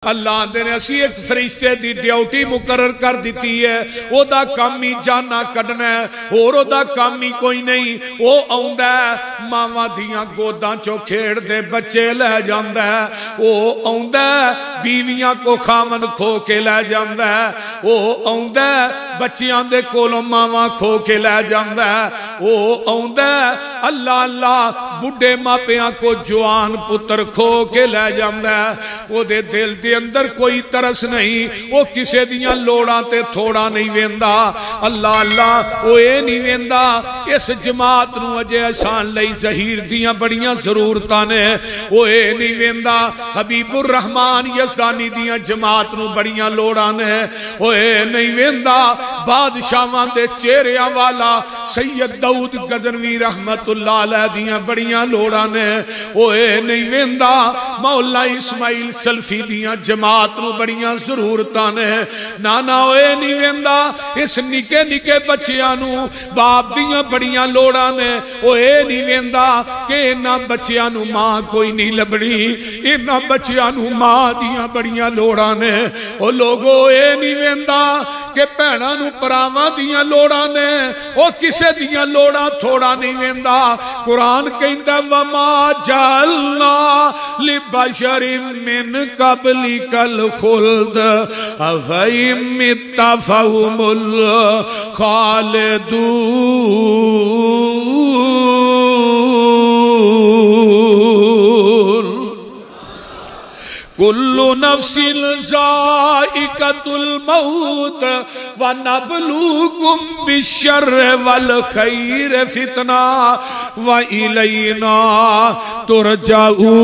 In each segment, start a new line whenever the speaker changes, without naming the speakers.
اللہ آندے نے اسی ایک فرشتے دی ڈیوٹی مقرر کر دیتی ہے، او دا کام ہی جانا کڈنا ہے، اور او دا کام ہی کوئی نہیں۔ او آوندا ہے ماواں دیاں گوداں چوں کھیڑ دے بچے لے جاندا ہے، او آوندا ہے بیویاں کو خامن کھو کے لے جاندا ہے، او آوندا ہے بچیاں دے کولوں ماواں کھو کے لے جاندا ہے، او آوندا ہے اللہ اللہ بڈھے ماپیاں کو جوان پتر کھو کے لے جاندا ہے۔ او دے دل دے اندر کوئی ترس نہیں، وہ کسے دیاں لوڑاں تے تھوڑا نہیں ویندا، اللہ اللہ وہ اے نہیں ویندا اس جماعت نو اجے شان لئی ظہیر دیاں بڑیاں ضرورتاں نے، وہ اے نہیں ویندا حبیب الرحمن یزدانی دیاں جماعت نو بڑیاں لوڑاں نے، وہ اے نہیں ویندا بادشاہاں دے چہریاں والا سید داؤد غزنوی رحمت اللہ علیہ دیاں بڑیاں لوڑاں نے، وہ اے نہیں ویندا مولا اسماعیل سلفی دیاں جماعت نو بڑیاں ضرورتاں نے، نانا اوے نہیں ویندا اس نکے نکے بچیاں نو باپ دیاں بڑیاں لوڑاں نے، اوے نہیں ویندا کہ انہاں بچیاں نو ماں کوئی نہیں لبڑی، انہاں بچیاں نو ماں دیاں بڑیاں لوڑاں نے، او لوگو اے نہیں ویندا کہ بہناں نو پراواں دیاں لوڑاں نے، او کسے دیاں لوڑاں تھوڑا نہیں ویندا۔ قرآن کہندا وما جعلنا لبشر من قبلک الخلد افئن مت فهم الخالدون کل نفس ذائقۃ الموت ونبلوکم بالشر والخیر فتنہ وإلینا ترجعون۔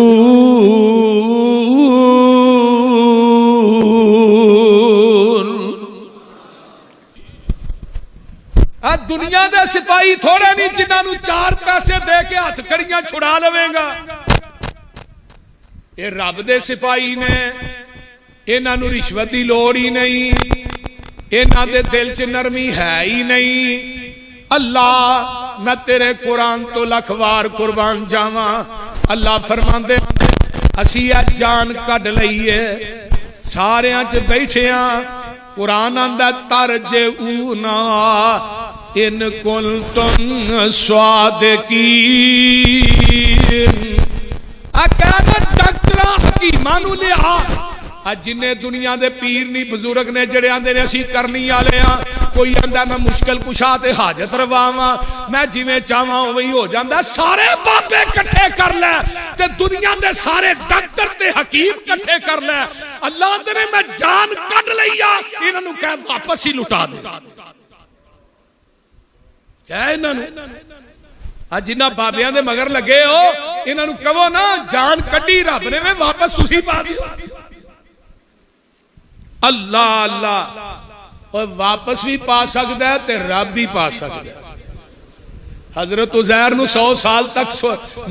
دنیا دے سپاہی تھوڑے نہیں جنہاں نو 4 پیسے دے کے ہاتھ کڑیاں چھڑا لویں گا، اے رب دے سپاہی نے، انہاں نو رشوت دی لوڑ ہی نہیں، انہاں دے دل چ نرمی ہے ہی نہیں۔ اللہ میں تیرے قرآن تو لکھ وار قربان جاواں، اللہ فرماندے اسی جان کڈ لئیے ساریاں چ بیٹھے ہاں، قرآن آندا ترجعونا ان کنتم صادقین۔ اکانا ڈاکٹر حکیمان لیا جنہیں دنیا دے پیر نہیں بزرگ نے جڑے آندے نے اسی کرنی آلے ہاں، کوئی آندہ میں مشکل کشا تے حاجت رواواں میں جویں چاہواں وہی ہو جاندا، سارے بابے کٹھے کر لے تے دنیا دے سارے ڈاکٹر تے حکیم کٹھے کر لے، اللہ دے نے میں جان کڈ لئیا انہاں نو کہہ واپس ہی لٹا دے، کہہ انہاں نو جنہ بابیاں دے مگر لگے ہو انہاں نو کہو نا جان کڈی رب نے میں واپس تسی پا دیو۔ اللہ اللہ اور واپس بھی پا سکتا ہے تے رب بھی پا سکتا ہے۔ حضرت عزیر نو 100 سال تک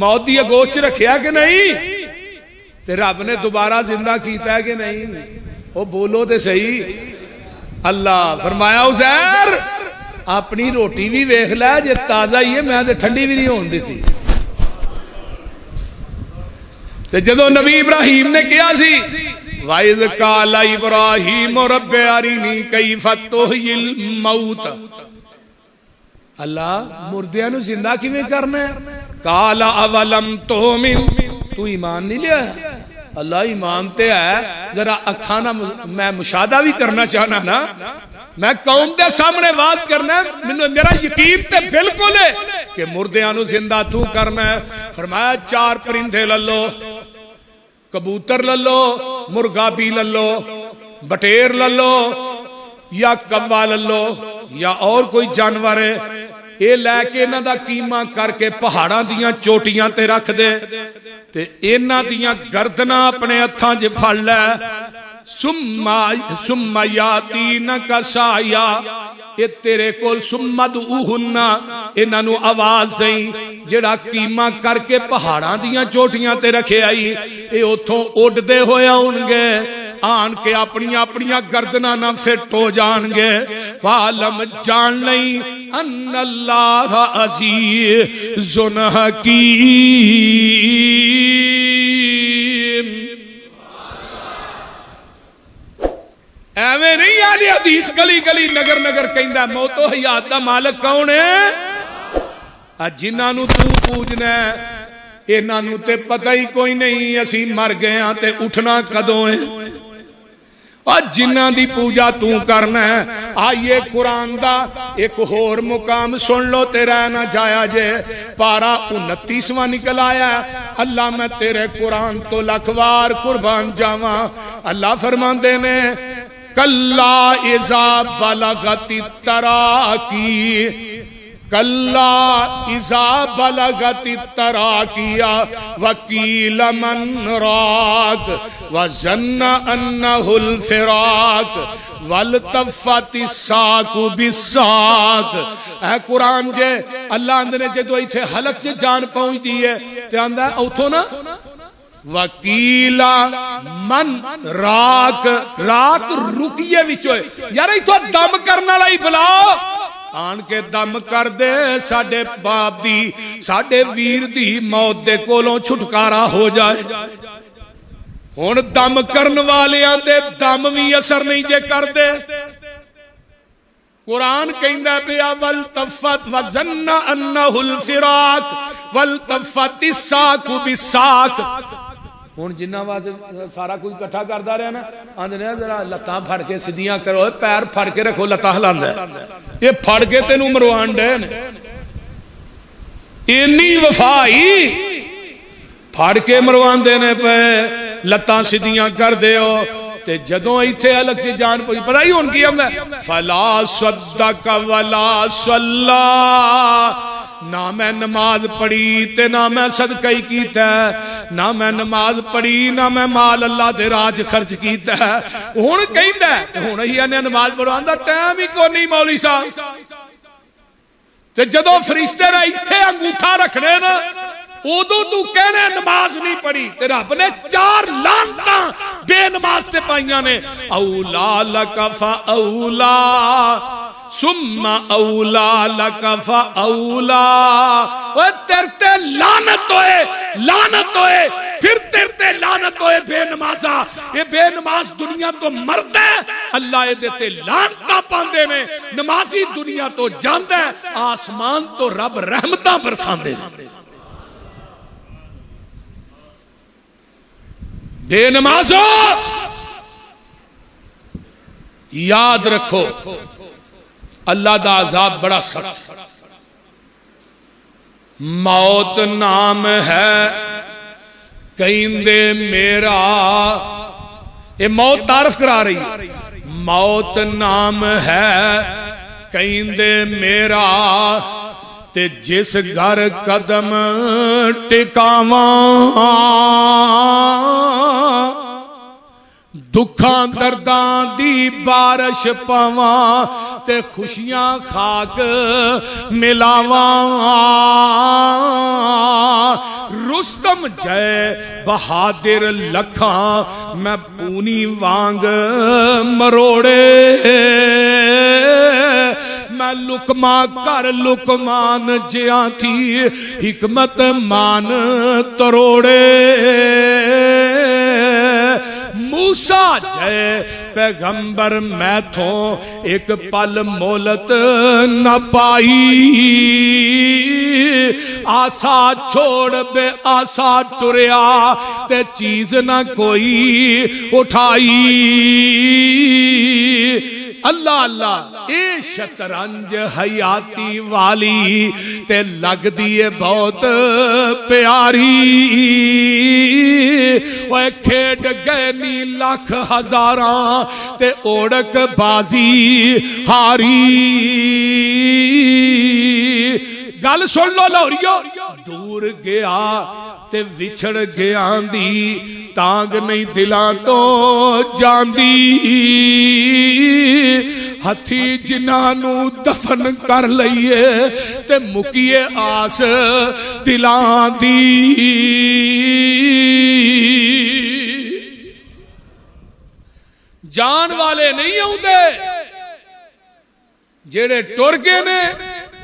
موت دی اگوچ رکھیا کہ نہیں، تے رب نے دوبارہ زندہ کیتا ہے کہ نہیں، وہ بولو تے صحیح۔ اللہ فرمایا عزیر اپنی روٹی بھی ویکھ لے جے تازہ ہی ہے میں تے ٹھنڈی بھی نہیں ہون دیتی۔ تے جدو نبی ابراہیم نے کیا سی وَإِذْ قَالَ إِبْرَاهِيمُ رَبِّ أَرِنِي كَيْفَ تُحْيِي الْمَوْتَ، اللہ مردیاں نو زندہ کیویں کرنا ہے؟ قَالَ أَوَلَمْ تُؤْمِنْ، تو ایمان نہیں لیا ہے؟ اللہ ایمان تے ہے، ذرا اکھاں نہ میں مشاہدہ بھی کرنا چاہنا نا، میں قوم دے سامنے واز کرنا ہے، میرا یقین تے بالکل ہے کہ مردیاں نو زندہ تو کرنا ہے۔ فرمایا 4 پرندے للو، کبوتر للو، مرغا بھی للو، بٹیر للو یا کوا للو یا اور کوئی جانور ہے، اے لے کے انہاں دا قیمہ کر کے پہاڑاں دیاں چوٹیاں تے رکھ دے تے انہاں دیاں گردناں اپنے ہتھاں چ پھڑ لے، ثم یاتینک سعیا، اے تیرے کول سمد اوہنا انہاں نو آواز دئی، جڑا قیمہ کر کے پہاڑاں دیاں چوٹیاں تے رکھے آئی اے اتھوں اڈ دے ہویا ہون گے، آن کے اپنی گردنہ نہ فٹ ہو جان گے۔ فعلم جان لئی ان اللہ عزیز حکیم۔ ایویں نہیں آدھی حدیث گلی گلی نگر نگر کہندا موت و حیات دا مالک کون ہے؟ جنہاں نو تو پوجنا ہے انہاں نو تے پتہ ہی کوئی نہیں اسی مر گئے ہاں تے اٹھنا کدوں ہے، اور جنہاں دی پوجا تو کرنا ہے۔ آئیے قرآن دا ایک اور مقام سن لو تے رہ نہ جایا جے، پارا 29واں نکل آیا ہے۔ اللہ میں تیرے قرآن تو لکھوار قربان جاواں، اللہ فرماندے نے کلا اذا بلغت التراقی، کلا اذا بلغت التراقی وقیل من راق وظن انہ الفراق والتفت الساق بالساق۔ اے قرآن جے اللہ اندر جدو ایتھے حلق سے جان پہنچ دی ہے تے آندہ ہے اوتھو نا وکیل من راک، راک رکیے وچوئے یار ایتھو دم کرنا لائی بلاؤ آن کے دم کر دے ساڑے باپ دی ساڑے ویر دی موت دے کولوں چھٹکارا ہو جائے۔ ہون دم کرن والے آندے دم بھی اثر نہیں جے کر دے۔ قرآن کہندہ بیا والتفت وظن انہ الفراق والتفت الساق بالساق۔ ہوں جنہ واسطے سارا کچھ کٹھا کرتا رہا نا آدھے ذرا لتاں پھڑ کے سیدیاں کرو، پیر پھڑ کے رکھو، لتاں ہلاندا ہے، یہ پھڑ کے تینوں مروان ڈے نے اینی وفائی پھڑ کے مروان دینے پہ لتاں سیدیاں کر دیو تے جدوں ایتھے الگ سے جان پوچھ پتہ ہی ہون کی آمدہ فلا صدق ولا صلی، نہ میں نماز پڑھی تے نہ میں صدقہ ہی کیتا ہے، نہ میں نماز پڑھی نہ میں مال اللہ دے راج خرچ کیتا ہے۔ ہون کہندا ہے ہون ہی نے نماز پڑھواندا ٹائم ہی کوئی نہیں مولوی صاحب تے جدوں فرشتے نے ایتھے انگوٹھا رکھنے نا ادو تو کہنے نماز نہیں پڑھی تے رب نے 4 لعنتاں بے نماز تے پائیاں نے اولا لک فاولا ثم اولا لک فاولا، اوے تیرتے لعنت ہوئے پھر تیرتے لعنت ہوئے بے نمازا۔ یہ بے نماز دنیا تو مرد ہے اللہ یہ دیتے لعنتاں پاندے نے، نمازی دنیا تو جاندے آسمان تو رب رحمتاں برساندے۔ بے نمازو یاد رکھو اللہ دا عذاب بڑا سخت، موت نام ہے کہندے میرا، یہ موت تعارف کرا رہی ہے، موت نام ہے کہندے میرا تے جس گھر قدم ٹکاواں دکھاں درداں دی بارش پاواں تے خوشیاں خاک ملاواں، رستم جے بہادر لکھاں میں پونی وانگ مروڑے، میں لکما کر لکمان جیاں تھی حکمت مان تروڑے، موسیٰ جے پیغمبر میں تھوں ایک پل مولت نہ پائی، آسا چھوڑ بے آسا ٹریا تے چیز نہ کوئی اٹھائی۔ اللہ اللہ اے شطرنج حیاتی والی تے لگ دیئے بہت پیاری، وہ کھیڑ گئے نی لاکھ ہزاراں تے اوڑک بازی ہاری۔ گل سن لو لاہوریو، دور گیا تے وچھڑ گیا دی تانگ نہیں دلاں تو جاندی، ہتھی جنانو دفن کر لئیے تے مکیے آس دلاں دی۔ جان والے نہیں ہوں دے جیڑے ٹر گئے نے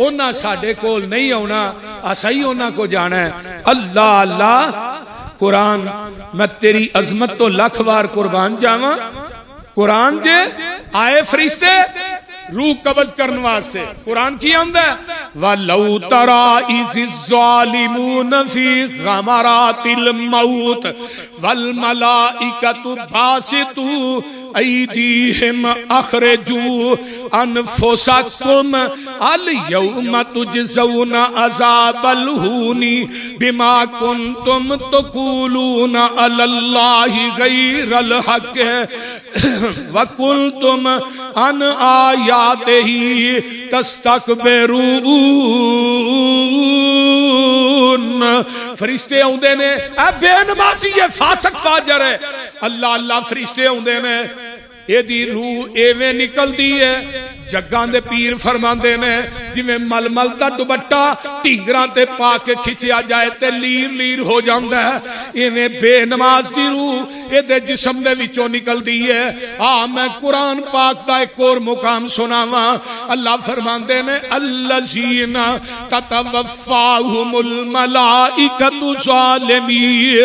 انہاں ساڈے کول نہیں ہونا، اسائی انہاں کو جانا ہے۔ اللہ اللہ قرآن میں تیری عظمت تو لکھ وار قربان جاواں، قرآن جے آئے فرشتے روح قبض کرنے واسطے قرآن کی آندا ہے وَلَوْ تَرَى إِذِ الظَّالِمُونَ فِي غَمَرَاتِ الْمَوْتِ وَالْمَلَائِكَةُ بَاسِطُو أَيْدِيهِمْ أَخْرِجُوا أَنفُسَكُمْ الْيَوْمَ تُجْزَوْنَ عَذَابَ الْهُونِ بِمَا كُنْتُمْ تَقُولُونَ عَلَى اللَّهِ غَيْرَ الْحَقِّ وَقُلْتُمْ عَنْ آيَاتِهِ تَسْتَكْبِرُونَ فرشتے ہوندے نے اے بے نمازی یہ فاسق فاجر ہے اللہ اللہ فرشتے ہوندے نے اے دی روح ایویں نکل دی ہے جگاں دے پیر فرماندے نے جویں مل مل دا دوپٹہ ٹینگراں تے پا کے کھچیا جائے تے لیر لیر ہو جاندا ہے ایویں بے نماز دی روح اے دے جسم دے وچوں نکل دی ہے میں قرآن پاک دا ایک اور مقام سناواں اللہ فرماندے نے الذین تتوفاہم الملائکۃ ظالمی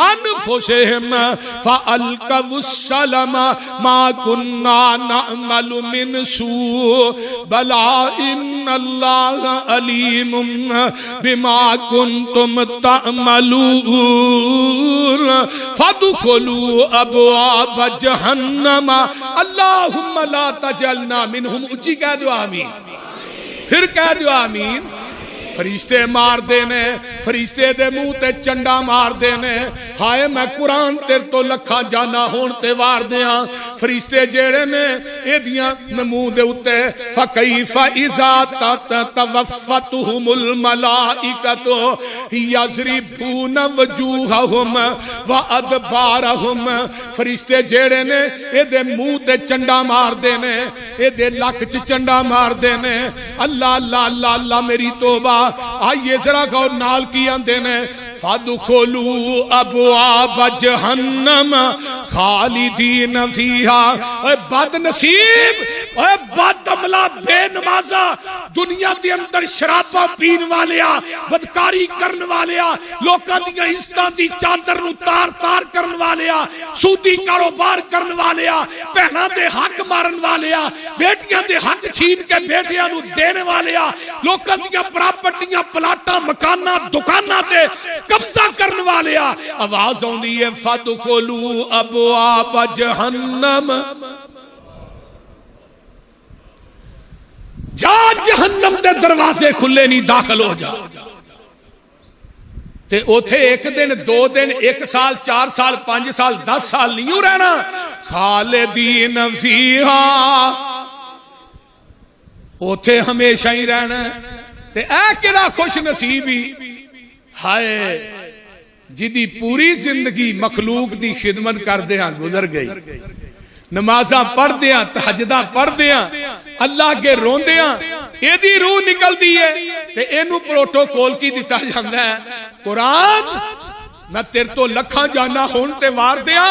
انفسہم فالقوا السلام ما كنا نعمل من سوء بلا ان اللہ علیم بما کنتم تعملون فادخلوا ابواب جہنم اللہم لا تجعلنا منہم اچھی کہہ دو آمین پھر کہہ دو آمین فرشتے مار دینے فرشتے دے منہ تے چنڈا مار دینے ہائے میں قرآن تیر تو لکھا جانا ہون تے وار دیاں فرشتے جیڑے نے اے دیاں منہ دے اتے فَكَيْفَ إِذَا تَوَفَّتْهُمُ الْمَلَائِكَةُ يَضْرِبُونَ وُجُوهَهُمْ وَأَدْبَارَهُمْ فرشتے جیڑے نے اے دے منہ تے چنڈا مار دینے اے دے لک چ چنڈا مار دینے اللہ اللہ اللہ اللہ میری توبہ آئیے ذرا گو نال کی اندے نے فَادْخُلُوا أَبْوَابَ جَهَنَّمَ خَالِدِينَ فِيهَا اے بد نصیب اے بد عملہ بے نمازہ دنیا دے اندر شرابہ پین والیا بدکاری کرن والیا لوکاں دیاں عزتاں دی چادر نو تار تار کرن والیا سودی کاروبار کرن والیا بہناں دے حق مارن والیا بیٹیاں دے حق چھین کے بیٹیاں نو دینے والیا لوکاں دیاں پراپرٹیاں پلاٹاں مکاناں دکاناں تے قبضہ کرنے والیا آواز ہوندی ہے فَادْخُلُوا أَبْوَابَ جَهَنَّمَ جا جہنم دے دروازے کھلے نہیں داخل ہو جا تے اوتھے ایک دن دو دن ایک سال 4 سال 5 سال 10 سال نہیں رہنا خالدین فیہا اوتھے ہمیشہ ہی رہنا تے اے کیڑا خوش نصیبی ہائے جدی پوری زندگی مخلوق دی خدمت کر دیاں گزر گئی نمازاں پڑھ دیاں تہجداں پڑھ دیاں اللہ کے رون دیاں اے دی روح نکل دی ہے تے اینو پروٹوکول کی دیتا جاندہ ہے قرآن میں تیر تو لکھاں جانا ہون تے وار دیاں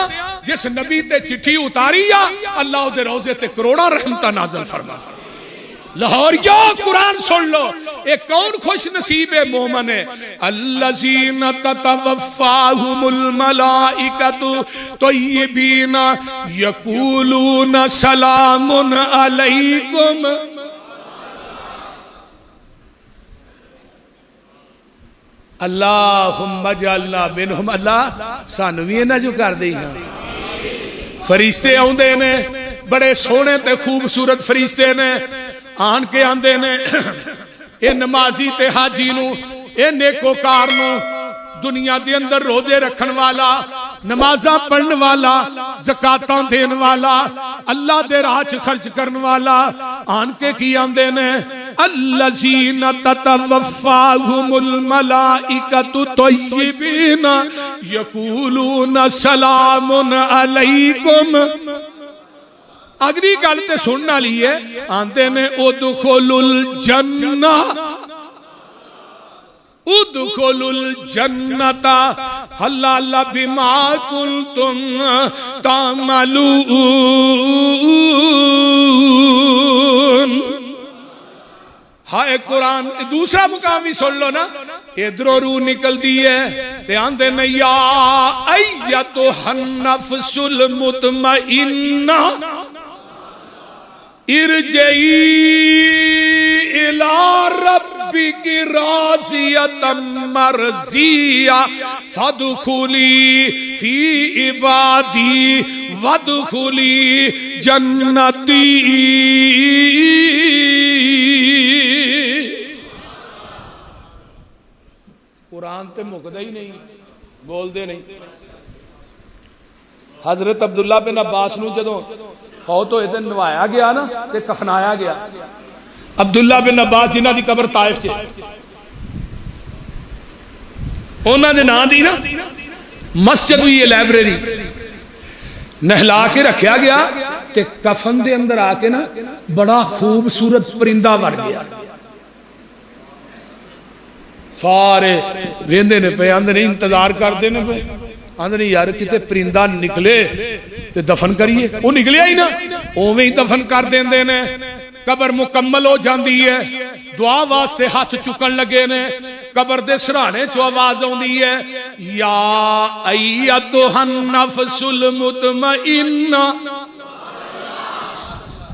جس نبی تے چٹھی اتاری اللہ دے روزے تے کروڑا رحمتہ نازل فرما لاہوریو قرآن سن لو ایک کون خوش نصیب مومن ہے الذین تتوفاہم الملائکۃ طیبین یقولون سلام علیکم اللہم اجعلنا منہم اللہ سانوی نہ جو کر دی ہیں فرشتے آندے نے بڑے سونے تے خوبصورت فرشتے نے آن کے آندے نے اے نمازی تے حاجی نو اے نیکوکار نو دنیا دے اندر روزے رکھن والا نمازاں پڑھن والا زکاتاں دین والا اللہ دے راہ چ خرچ کرن والا آن کے کی آندے نے الذین تتوفاہم الملائکۃ طیبین یقولون سلام علیکم اگلی گل تے سننے والی ہے آندے میں ادخلوا الجنہ ادخلوا الجنۃ حلال بما کنتم تعملون ہائے قرآن دوسرا مقام بھی سن لو نا ادھروں روح نکل دی ہے تے آندے نے یا ایتھا النفس المطمئنہ ارجعی الی ربک راضیۃ مرضیہ فادخلی فی عبادی وادخلی جنتی. قرآن تے مکدا ہی نہیں، بول دے نہیں. حضرت عبداللہ بن عباس نو جدوں فوت ہوئے تے نوایا گیا نا تے کفنایا گیا. عبداللہ بن عباس جنہ دی قبر طائف چ انہاں دے نام دی نا مسجد ہوئی ہے، لائبریری نہلا کے رکھیا گیا تے کفن دے اندر آ کے نا بڑا خوبصورت پرندہ بن گیا. سارے ویندے نے پے آندے نہیں انتظار کرتے نے پے آندے نہیں یار کتے پرندہ نکلے تے دفن کریے. وہ نکلیا ہی نا اوویں ہی دفن کر دیندے نے. قبر مکمل ہو جاندی ہے، دعا واسطے ہاتھ چکن لگے نے. قبر دے سرانے چو آواز آندی ہے یا ایتھا النفس المطمئنہ.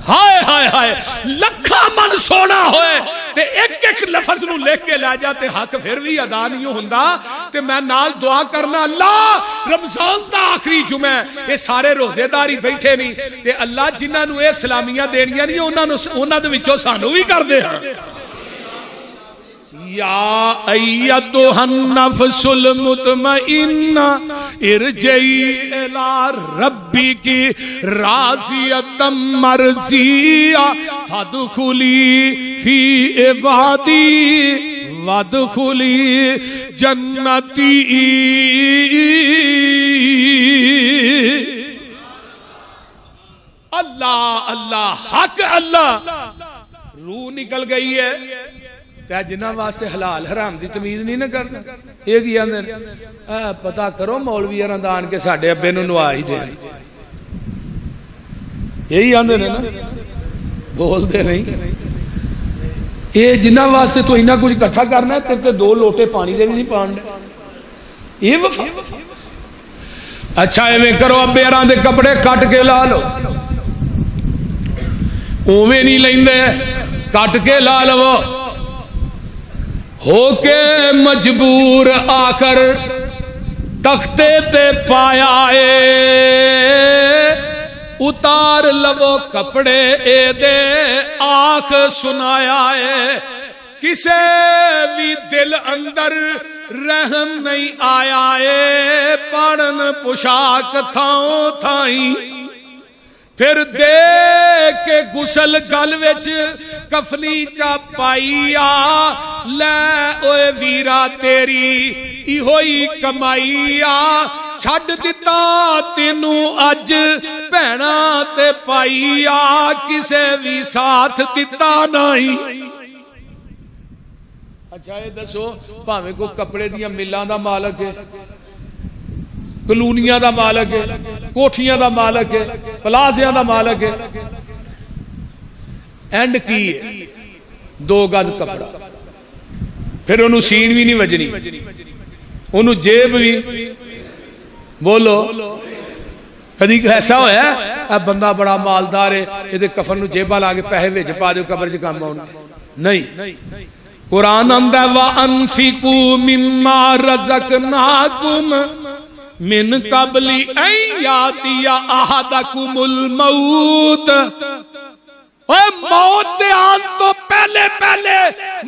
ہائے ہائے ہائے لکھا من سونا ہوئے تے ایک ایک لفظ نو لکھ کے لے جاتے حق پھر بھی ادا نہیں ہوندا. تے میں نال دعا کرنا اللہ رمضان دا آخری جمعہ یہ سارے روزے داری بیٹھے نہیں تے اللہ جنہاں نو اے سلامیاں دینیاں نہیں انہاں دے وچوں سانو بھی کر دے. ہاں یا ایتھا النفس المطمئنہ ارجعی الی ربک راضیۃ مرضیہ فادخلی فی عبادی وادخلی جنتی. اللہ اللہ حق اللہ. روح نکل گئی ہے تے جنہ واسطے حلال حرام دی تمیز نہیں نہ کرنا. ایک ہی آندے پتہ کرو مولوی رندان کے ساڈے ابے نو نوا ہی دے. یہی آندے نے نا، بول دے نہیں. اے جنہ واسطے تو انہاں کچھ اکٹھا کرنا ہے تے 2 لوٹے پانی دے بھی نہیں پاندے. یہ وفا. اچھا ایویں کرو ابے ہراں دے کپڑے کٹ کے لا لو. اوویں نہیں لیندے، کٹ کے لا لو. ہو کے مجبور آخر تختے تے پایا اتار لو کپڑے اے دے آنکھ سنایا ہے. کسے بھی دل اندر رحم نہیں آیا ہے. پڑھن پوشاک تھاؤں تھائیں پھر دے کے غسل گل وچ کفنی چا پائیا. لے اوے ویرا تیری ایہوئی کمائیا. چھڈ دتا تینو اج بہنا تے پائیا. کسے بھی ساتھ دتا نہیں. اچھا یہ دسو بھاویں کو کپڑے دیاں ملاں دا مالک ہے، کلونیاں دا مالک ہے، کوٹھیاں دا مالک ہے، پلازیاں دا مالک ہے، اینڈ کی ہے 2 گز کپڑا پھر انہوں سین بھی نہیں وجنی، انہوں جیب بھی. بولو کدی ایسا ہویا ہے اب بندہ بڑا مالدار ہے یہ کفن نو جیبا لا کے پیسے وچ پا دیو قبر چ کام آؤں نہیں. قرآن آندا وَأَنفِقُوا مِمَّا رَزَقْنَاكُمْ من قبل ان یاتی احدکم الموت. اے موت دے آن تو پہلے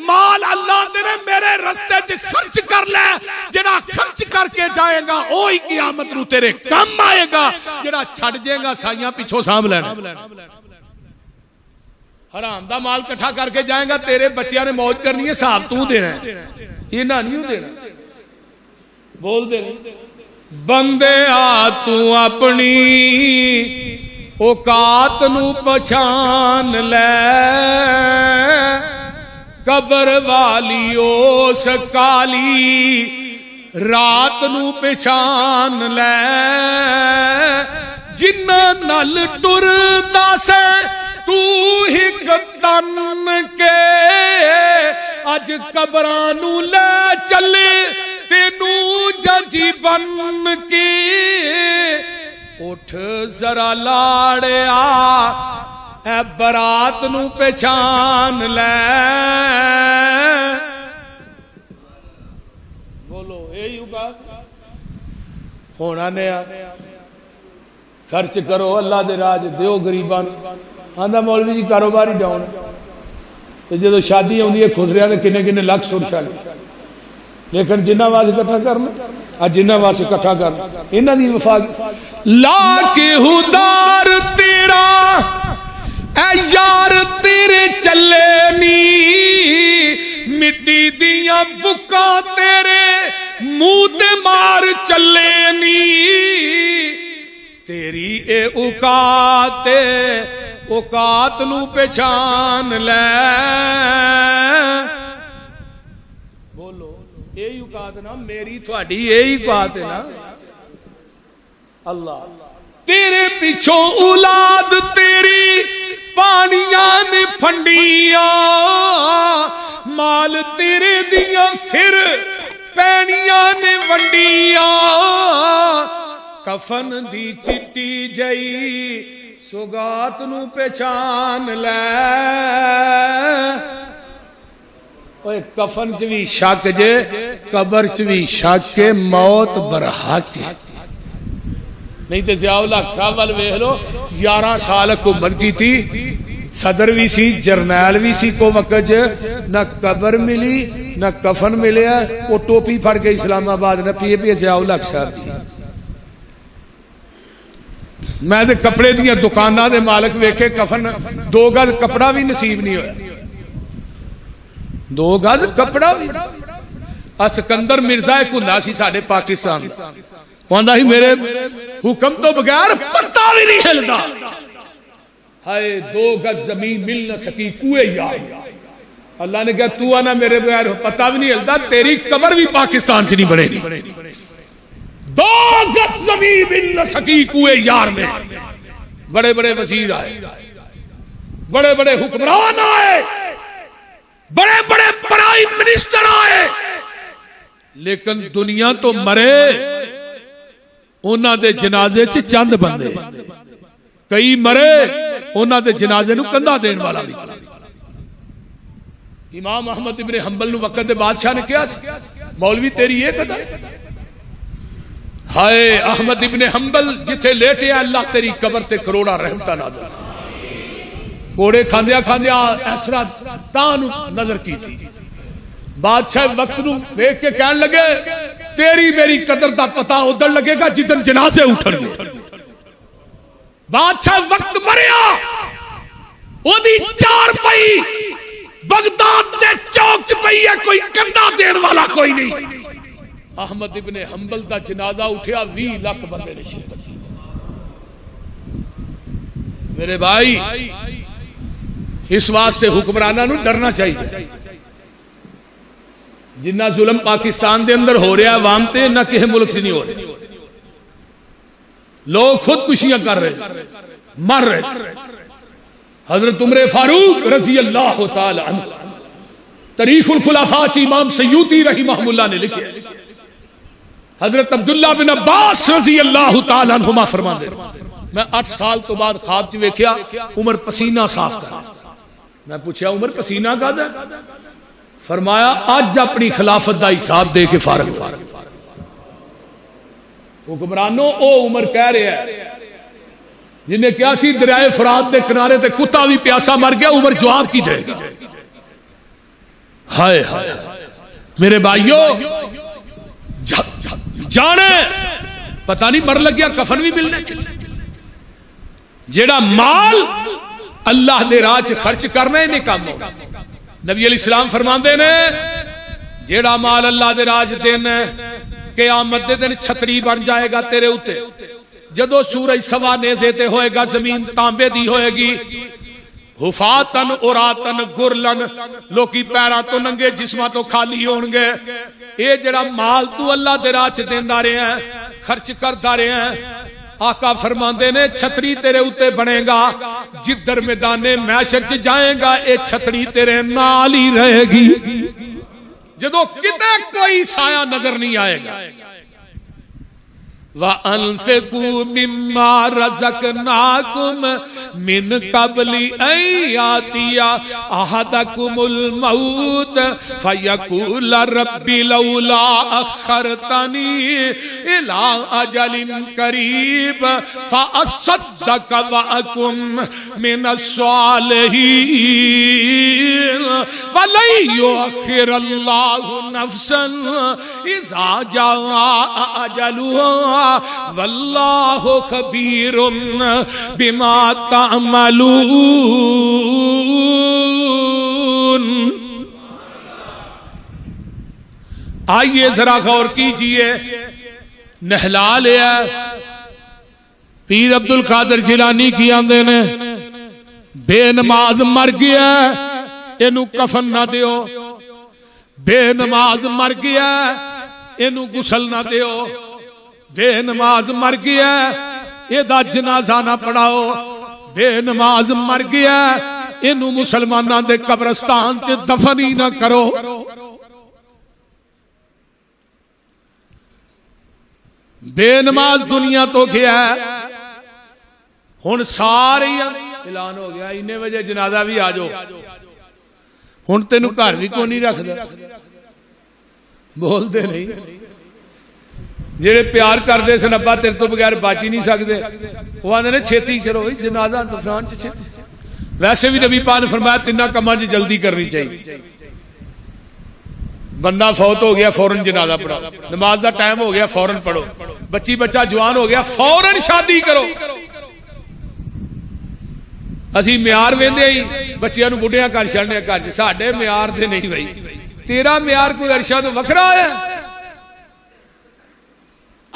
مال اللہ نے میرے رستے چ خرچ کر لے. جڑا خرچ کر کے جائے گا وہی قیامت نو تیرے کم آئے گا. جڑا چھڈ جائے گا سائیاں پیچھوں سانبھ لینا. حرام دا مال کٹھا کر کے جائے گا تیرے بچیاں نے موج کرنی ہے، حساب تو دینا ہے، یہ نہ نہیں دینا. بول دے بندے آ تو اپنی اوقات نو پہچان لے. قبر والی اس کالی رات نو پہچان لے. جنہ نل ٹردا سے تو ہک تن کے اج قبراں نو لے چلے. تینوں مینو ججی بن کے اٹھ ذرا لاڑیا اے برات نو پہچان لے بولو یہی بات ہونا نیا خرچ کرو اللہ دے راج دیو غریباں آندا مولوی جی کاروبار ہی ڈاؤن تے جدوں شادی ہوندی ہے خسریا تے کنے کنے لاکھ سر چالی لیکن جنہ واسطے اکٹھا کرنا اج جنہ واسطے اکٹھا کرنا انہاں دی وفا لا کے ہدار تیرا اے یار تیرے چلے نی مٹی دیاں بکا تیرے منہ تے مار چلے نی تیری اے اوقات نو پہچان لے بولو یہی اوقات نا میری تھوڑی یہی اوقات ہے نا اللہ تیرے پیچھوں اولاد تیری پانیاں نے پھنڈیاں مال تیرے دیاں پھر پینیاں نے ونڈیاں کفن دی چٹی جئی سوگات نو پہچان لے اوے کفن چ وی شک جے قبر چ وی شک کے موت برحق نہیں تے ضیاء الحق صاحب وال ویکھ لو 11 سال حکومت کی تھی صدر بھی سی جرنیل بھی سی کو وقت نہ قبر ملی نہ کفن ملیا وہ ٹوپی پھڑ کے اسلام آباد نہ پیے پیے ضیاء الحق صاحب تھی میں دے کپڑے دیا دکانہ دے مالک ویکھے کفن 2 گز کپڑا بھی نصیب نہیں ہویا 2 گز کپڑا بھی اسکندر مرزا ایک ہوندا سی ساڈے پاکستان کہندا ہی میرے حکم تو بغیر پتا بھی نہیں ہلدا ہائے 2 گز زمین مل نہ سکی کوئے یار اللہ نے کہا تو آنا میرے بغیر پتا بھی نہیں ہلدا تیری قبر بھی پاکستان چ نہیں بنے گی 2 گز زمین مل نہ سکی کوئے یار میں بڑے بڑے وزیر آئے بڑے بڑے حکمران آئے بڑے بڑے پرائم منسٹر آئے لیکن دنیا تو مرے انہاں دے جنازے چ چند بندے کئی مرے انہاں دے جنازے نو کندھا دین والا بھی امام احمد ابن حنبل نو وقت دے بادشاہ نے کیا مولوی تیری یہ قدر ہائے احمد ابن حنبل جتھے لیٹے اللہ تیری قبر تے کروڑا رحمتہ نازل کوڑے کھاندیا کھاندیا ایسرا تان نظر کی تھی بادشاہ وقت نو دیکھ کے کہنے لگے تیری میری قدر دا پتہ ادھر لگے گا جدن جنازے اٹھن گے بادشاہ وقت مریا وہ دی 4 پئی بغداد دے چوک چ پئی ہے کوئی کندھا دین والا کوئی نہیں احمد ابن حنبل دا جنازہ اٹھیا 20 لاکھ بندے نے شرکت میرے بھائی اس واسطے حکمرانوں نو ڈرنا چاہیے جنہ ظلم پاکستان دے اندر ہو رہا عوام تے نہ کسی ملک سے نہیں ہو رہا لوگ خودکشیاں کر رہے مر رہے حضرت عمر فاروق رضی اللہ تعالی عنہ تاریخ الخلفاء امام سیوطی رحمہ اللہ نے لکھے حضرت عبداللہ بن عباس رضی اللہ تعالی عنہما فرماندے میں 8 سال تو بعد خواب چ ویکھیا عمر پسینہ صاف کر میں پوچھا عمر پسینہ کا ہے فرمایا آج اپنی خلافت دا حساب دے کے فارغ حکمرانوں او عمر کہہ رہے ہیں جنہیں کیا سی دریائے فرات دے کنارے تے کتا بھی پیاسا مر گیا عمر جواب کی دے گا ہائے ہائے میرے بھائیو جانے پتہ نہیں مر لگ گیا کفن بھی ملنے کے جیڑا مال اللہ دے راہ چ خرچ کرنا ہی نہیں کام ہوگا نبی علیہ السلام فرماندے نے جیڑا مال اللہ دے راہ چ دینا قیامت دے دن چھتری بن جائے گا تیرے اوتے جدو سورج سوا نیزے تے ہوئے گا زمین تانبے دی ہوئے گی حفاتن اوراتن گرلن لوکی پیرا تو ننگے جسمہ تو خالی ہونگے اے جڑا مال تو اللہ دے راہ چ دیندا رہے ہیں خرچ کردا رہے ہیں آقا فرماندے نے چھتری تیرے اوتے بنے گا جدر میدان محشر چ جائیں گا اے چھتری تیرے نال ہی رہے گی جدو کتے کوئی سایہ نظر نہیں آئے گا. وَأَنفِقُوا مِمَّا رَزَقْنَاكُمْ مِنْ قَبْلِ أَنْ يَأْتِيَ أَحَدَكُمُ الْمَوْتُ فَيَقُولَ رَبِّ لَوْلَا أَخَّرْتَنِي إِلَىٰ أَجَلٍ قَرِيبٍ فَأَصَّدَّقَ وَأَكُن مِّنَ الصَّالِحِينَ وَلَن يُؤَخِّرَ اللَّهُ نَفْسًا إِذَا جَاءَ أَجَلُهَا واللہ خبیر بما تعملون. آئیے ذرا غور کیجئے. نہلا لیا پیر عبد القادر جیلانی کی آندے نے بے نماز مر گیا اینو کفن نہ دیو. بے نماز مر گیا اینو غسل نہ دیو. بے نماز مر گیا یہ دا جنازہ نہ پڑھاؤ. بے نماز مر گیا اینو مسلمانہ دے قبرستان چ دفن ہی نہ کرو. بے نماز دنیا تو گیا ہن سارے اعلان ہو گیا انہیں وجہ جنازہ بھی آ جاؤ. ہن تینو گھر بھی کوئی نہیں رکھدا. بول دے نہیں جڑے پیار کردے سن ابا تیرے تو بغیر بچ ہی نہیں سکدے وہ آندے نے چھیتی چلو جنازہ دفنان چ چھیتی. ویسے بھی نبی پاک نے فرمایا تیناں کماں چ جلدی کرنی چاہیے. بندہ فوت ہو گیا فوراً جنازہ پڑھو. نماز دا ٹائم ہو گیا فوراً پڑھو. بچی بچہ جوان ہو گیا فوراً شادی کرو. اسی معیار ویندے ہی بچیاں نو بڈھیاں کر چھڑنے گھر ساڈے معیار دے نہیں بھائی. تیرا معیار کوئی عرشہ تو وکھرا ہے.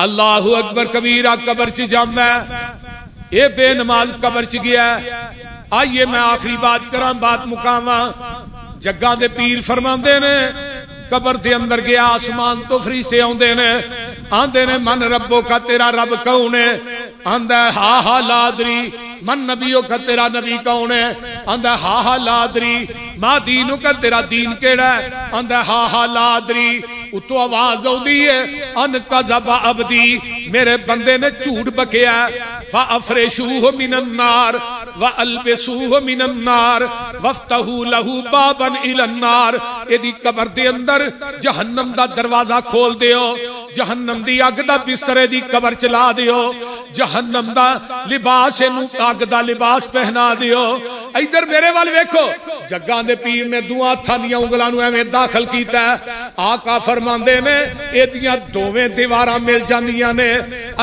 اللہ اکبر کبیرہ قبر چ جاندا ہے اے بے نماز قبر چ گیا. آئیے میں آخری بات کراں بات مکاواں. جگاں دے پیر فرماندے نے قبر دے اندر گیا آسمان تو فرشتے آندے نے آندے نے من ربو کا تیرا رب کون ہے. آندا ہے ہا ہا لا ادری. من نبیوں کا تیرا نبی کون ہے. آندا ہے ہا ہا لا ادری. ما دینوں کا تیرا دین کیڑا ہے. آندا ہے ہا ہا لا ادری. اتو آواز آؤندی ہے ان کذب عبدی میرے بندے نے جھوٹ بکیا. فافرشوہ من النار والبسوہ من النار وافتحوا له بابا الى النار. ایدی قبر دے اندر جہنم دا دروازہ کھول دیو. جہنم دی اگ دا بستر دی قبر چلا دیو. جہنم دا لباس نو اگ دا لباس پہنا دیو. ادھر میرے وال ویکھو جگاں دے پیر نے دوواں ہتھاں دیاں انگلاں نو ایویں داخل کیتا ہے. آقا فرماندے نے ایدیاں دوویں دیواراں مل جاندیاں نے.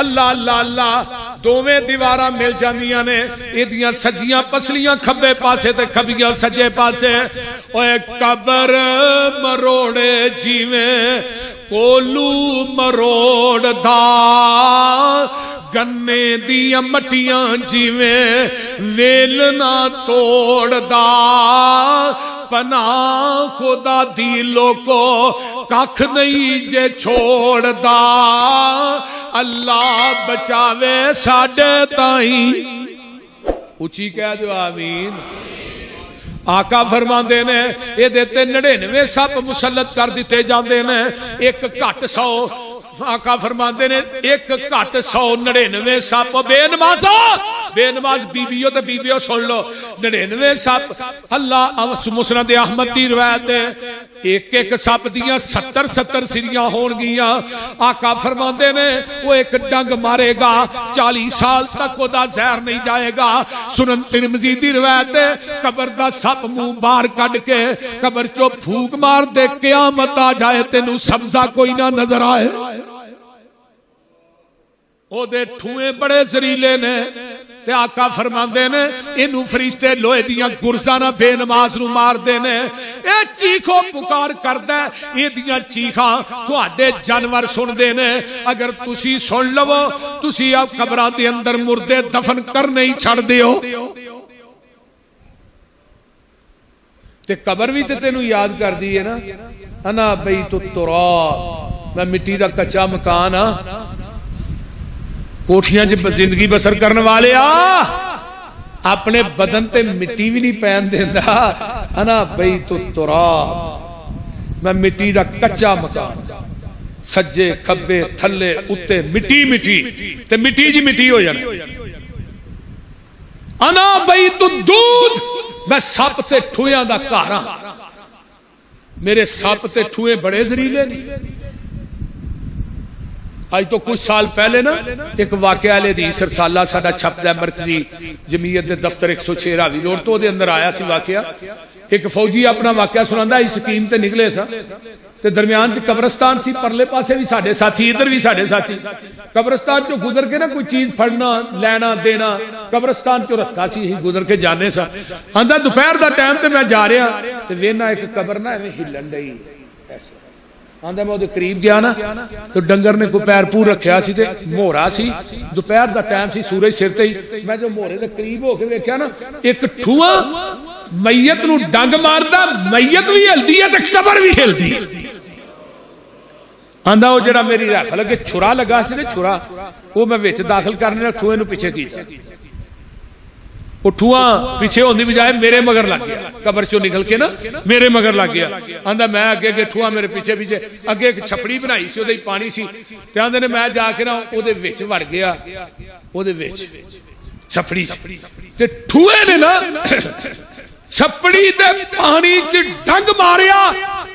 اللہ اللہ اللہ دوویں دیواراں مل جاندیاں نے. ایدیاں سجیاں پسلیاں کھبے پاسے تے کھبیاں سجے پاسے. اوے قبر مروڑے جیویں کولو مروڑ دا گنے دیاں مٹیاں جیویں ویل نہ توڑ دا. پناہ خدا دی لوکو ککھ نہیں جے چھوڑ دا. اللہ بچاوے ساڈے تائیں. اچھی کہہ دو آمین. آقا فرماندے نے اے دیتے 99 سپ مسلط کر دیتے جاندے نے ایک گھٹ 100. آقا فرماندے نے ایک گھٹ 199 سپ بے نماز بیبیوں تے بیبیوں سن لو 99 سپ. اللہ مسند احمد دی روایت ہے ایک ایک سپ دیاں 70 سریاں ہون گیاں. آقا فرماندے نے وہ ایک ڈنگ مارے گا 40 سال تک وہ دا زہر نہیں جائے گا. سنن ترمذی دی روایت ہے قبر دا سپ منہ باہر کڈ کے قبر چو پھوک مار دے قیامت آ جائے تینوں سبزہ کوئی نہ نظر آئے. او دے ٹھوئے بڑے زریلے نے. تے آقا فرماندے نے اینو فرشتے لوہے دیاں گرزاں نہ بے نماز نو مار دے نے. اے چیخو پکار کردا ہے ایدیاں چیخاں تواڈے جانور سن دے نے. اگر تسی سن لو تسی اب قبراں دے اندر مردے دفن کرنے ہی چھڑ دیو. تے قبر بھی تے تینوں یاد کر دی ہے نا انا بیت التراب. میں مٹی دا کچا مکان ہاں. کوٹھیاں جب زندگی بسر کرنے والے اپنے بدن تے مٹی بھی نہیں پہن دیندا. انا بیت التراب میں مٹی دا کچا مکان سجے کھبے تھلے اتے مٹی مٹی تے مٹی جی مٹی ہو جانا انا بیت الدود میں سپ تے ٹھویاں دا گھر ہاں میرے سپ تے ٹھوئے بڑے زریلے نہیں آج تو کچھ سال پہلے نا ایک واقعہ لے دی سرسالہ ساڑا چھپ دے مرکزی جمعیت دے دفتر 106 راوی روڈ تو دے اندر آیا سی واقعہ ایک فوجی اپنا واقعہ سناندہ اس سکیم تے نکلے سا تے درمیان چ قبرستان سی پرلے پاسے بھی ساڑھے ساتھی ادھر بھی ساڑھے ساتھی قبرستان چو گزر کے نا کوئی چیز پھڑنا لینا دینا قبرستان چو رستہ سی ہی گزر کے جانے سا آندہ دوپہر دا ٹائم تے میں جا رہا تے وینا ایک قبر نا ایویں ہلن رہی آندہ میں وہ قریب گیا نا تو ڈنگر نے کوئی پیر پور رکھیا سی تے مورا سی دوپہر دا ٹائم سی سورج سر تے ہی میں جو مورے دے قریب ہو کے ویکھیا نا ایک ٹھواں میت نو ڈنگ ماردا میت بھی ہلدی ہے تے قبر بھی ہلدی آندہ وہ جڑا میری رائفل اگے چھرا لگا سی نے چھرا وہ میں وچ داخل کرنے ٹھوئے نو پیچھے کیتا وہ ٹھواں پیچھے ہوندی بجائے میرے مگر لگ گیا قبر چوں نکل کے نا میرے مگر لگ گیا آندہ میں اگے اگے ٹھواں میرے پیچھے پیچھے اگے ایک چھپڑی بنائی سی اودے پانی سی تے آندے نے میں جا کے نا اودے وچ وڑ گیا اودے وچ چھپڑی تے ٹھوئے نے نا چھپڑی تے پانی چ ڈنگ ماریا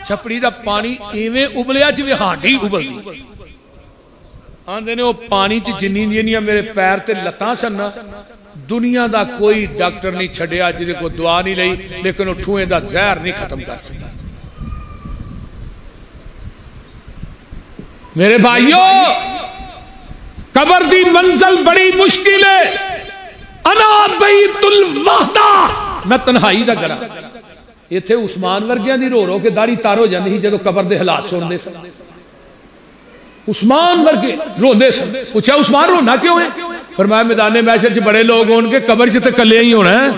چھپڑی دا پانی ایویں ابلیا جویں ہانڈی ابلدی آندے نے وہ پانی چ جنیاں میرے پیر تے لتاں سن دنیا دا کوئی ڈاکٹر نہیں چھڈیا جے کو دعا نہیں لئی لیکن وہ ٹھوئے دا زہر نہیں ختم کر سکتا میرے بھائیو قبر دی منزل بڑی مشکل ہے انا بیت الوحدہ میں تنہائی دا گھر ایتھے عثمان ورگیاں دی رو رو کے داڑھی تار ہو جاندی سی جدوں قبر دے حالات سن دے سن عثمان ورگے روندے سن پوچھا عثمان رونا کیوں ہے فرمایا میدان محشر چ بڑے لوگ ہون کے قبر چ تے کلے ہی ہونا ہے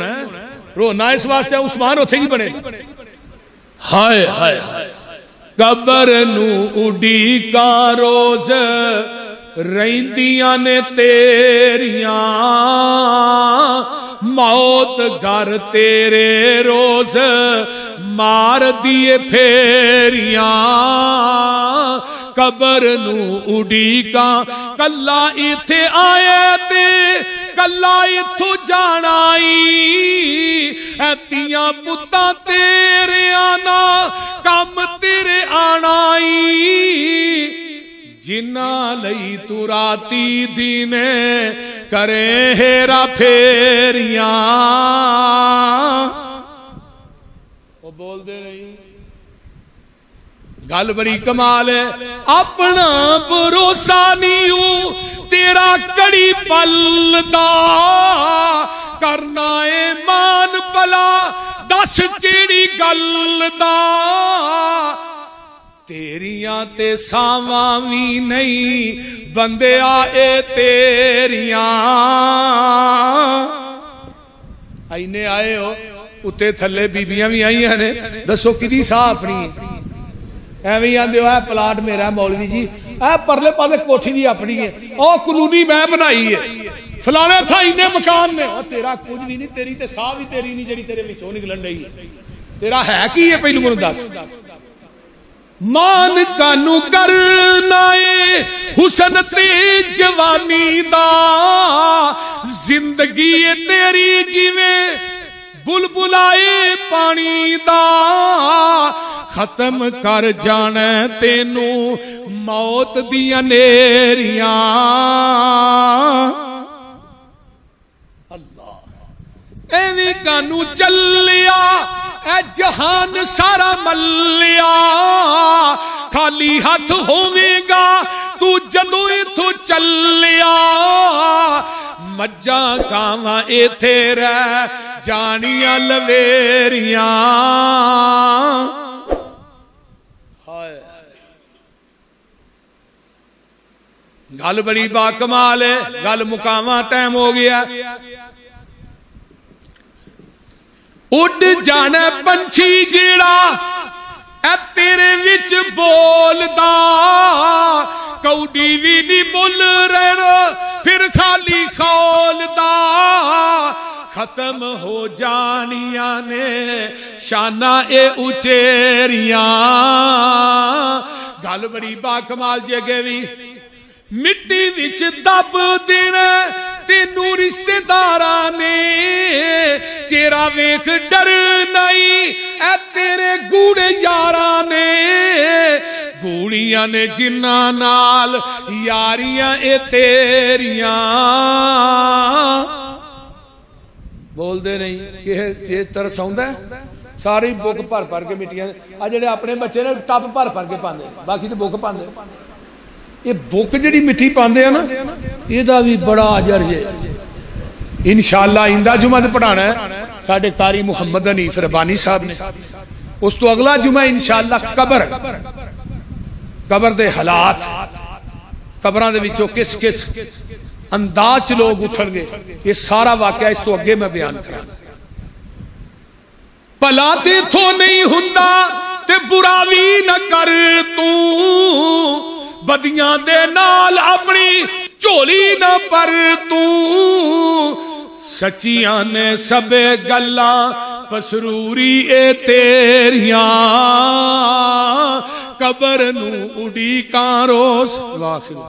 رونا اس واسطے عثمان اوتھے ہی بنے ہائے ہائے قبر نو اڈی کا روز رہندیاں نے تیریاں موت گھر تیرے روز مار دیے پھیریاں قبر نو اڈی کا کلا ایتھے آئے تے کلا ایتھو جانائی ایتیاں پتاں تیرے آنا کم تیرے آنائی جنہ لئی تو راتی دینے کرے ہیرا پھیریاں وہ بول دے رہی گل بڑی کمال ہے اپنا بھروسہ نہیں تیرا کڑی پل دا کرنا ایمان بلا دس کیڑی گل دا تیریاں تے ساواں وی نہیں بندے آئے تیریاں آئینے آئے ہو اتے تھلے بیبیاں بھی آئی ہیں دسو کدی صاف نہیں ایویں آندے ہو پلاٹ میرا مولوی جی اے پرلے پاسے کوٹھی بھی اپنی ہے او کلونی میں بنائی ہے فلانے تھا اینے مکان میں تیرا کچھ بھی نہیں تیری تے صاف ہی تیری نہیں جڑی تیرے وچوں نکلن رہی ہے تیرا ہے کی ہے پہلو منو دس مان کانو کرنا ہے حسن تے جوانی دا زندگی تیری جیویں بلبلائے پانی دا ختم کر جانا تینو موت دیاں نیریاں اللہ ایویں کانو چلیا اے جہان سارا ملیا خالی ہاتھ ہوویں گا تو جدوں ایتھوں چلیا مجھاں گاواں ایتھے رہ جانیاں لویریاں گل بڑی با کمال ہے گل مقامہ ٹائم ہو گیا اڈ جانا پنچھی جیڑا اے تیرے وچ بولدا کوڈی وی نہیں بول رہنا پھر خالی خولدا ختم ہو جانیاں نے شانہ اے اچیریاں گل بڑی با کمال جگہ بھی مٹی وچ دب دینا تینوں رشتے داراں نے چہرہ ویکھ ڈر نہیں اے تیرے گوڑے یاراں نے گوڑیاں نے جنہاں نال یاریاں اے تیریاں بول دے نہیں یہ ترس آؤندا ہے ساری بک بھر بھر کے مٹیاں آ جڑے اپنے بچے نے ٹب بھر بھر کے پاندے باقی تے بک پاندے یہ بک جڑی مٹی پاندے ہیں نا یہ دا بھی بڑا اجر ہے انشاءاللہ آئندہ جمعہ پڑھانا ہے ساڈے قاری محمد حنیف ربانی صاحب نے اس تو اگلا جمعہ انشاءاللہ قبر دے حالات قبراں دے وچوں کس کس انداز لوگ اٹھن گے یہ سارا واقعہ اس تو اگے میں بیان کراں بھلا تے تھو نہیں ہوندا تے برا وی نہ کر تو بدیاں دے نال اپنی چولی نہ پر تو سچیاں نے سب گلاں پسروری اے تیریاں قبر نو اڈی کاں روز واخر